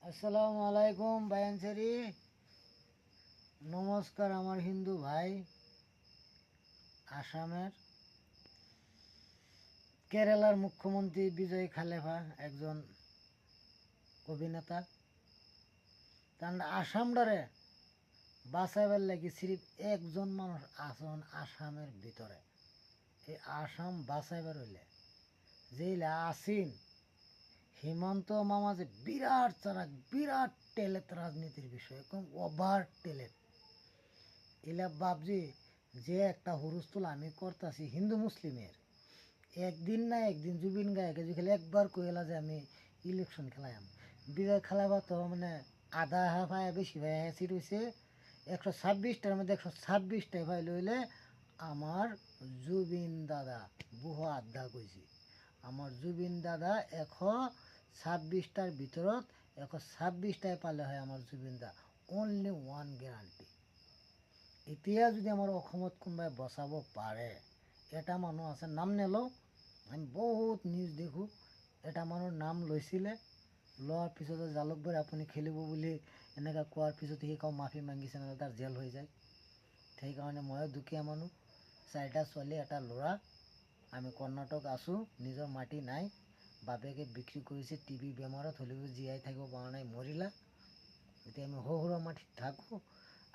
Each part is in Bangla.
আসসালামু আলাইকুম বায়ানসারি। নমস্কার আমার হিন্দু ভাই। আসামের কেরালার মুখ্যমন্ত্রী বিজয় খালেফা একজন অভিনেতা। তার আসামডারে বাঁচাইবার লাগি সিরিফ একজন মানুষ আসন আসামের ভিতরে। এই আসাম বাঁচাইবার হইলে যেইলা আসিন হিমন্ত মামা যে বিরাট চালাক, বিরাট টেলেট রাজনীতির বিষয়ে, একদম ওভার টেলেট। এলা বাবজি যে একটা হুরুস্তুল আমি করতেছি হিন্দু মুসলিমের, একদিন না একদিন জুবিন গায়কে যে খালি একবার কইলা যে আমি ইলেকশন খেলাম, বিজয় খেলাবা তো মানে আধা ভাই বেশি ভাই সিট হয়েছে 126টার মধ্যে 126টাই ভাই লইলে আমার জুবিন দাদা বুহ আধা কইছি। আমার জুবিন দাদা 126টার ভিতৰত 126টাই পালে হয় আমার জুবিন দা। Only one guarantee. এতিয়া যদি আমার অসমত কোনোবাই বচাব পাৰে, এটা মানুহ আছে নাম নেলো, আমি বহুত নিউজ দেখোঁ, এটা মানুহৰ নাম লৈছিলে, লোৱাৰ পিছতে জালুকবাৰী আপুনি খেলিব বুলি এনেকৈ কোৱাৰ পিছতে সি কওঁ মাফি মাগিছে নহ'লে তাৰ জেল হৈ যায়। সেইকাৰণে ময়ো দুখীয়া মানুহ, 4টা ছোৱালী এটা ল'ৰা, আমি কৰ্ণাটক আছোঁ, নিজৰ মাটি নাই, বাপেকে বিক্ৰী কৰিছে টিবি বেমাৰত, হ'লেও জীয়াই থাকিব পৰা নাই, মৰিলা। এতিয়া আমি সৰু মাটিত থাকোঁ।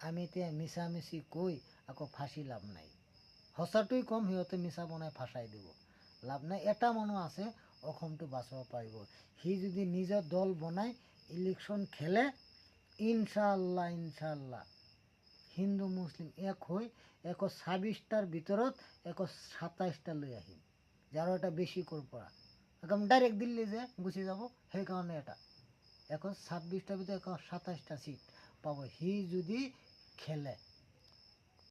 আমি এতিয়া মিছামিছি কৈ আকৌ ফাঁচি লাভ নাই। সঁচাটোৱে কম, সিহঁতে মিছা বনাই ফাঁচাই দিব, লাভ নাই। এটা মানুহ আছে অসমটো বাচাব পাৰিব, সি যদি নিজৰ দল বনাই ইলেকশ্যন খেলে, ইনশাল্লাহ ইনশাল্লাহ হিন্দু মুছলিম এক হৈ 126টাৰ ভিতৰত 127টা লৈ আহিম। যাৰ এটা বেছি ক'ৰ পৰা একদম ডাইৰেক্ট দিল্লী যে গুচি যাব, সেইকাৰণে এটা 126টাৰ ভিতৰত 127টা চিট পাব সি যদি খেলে।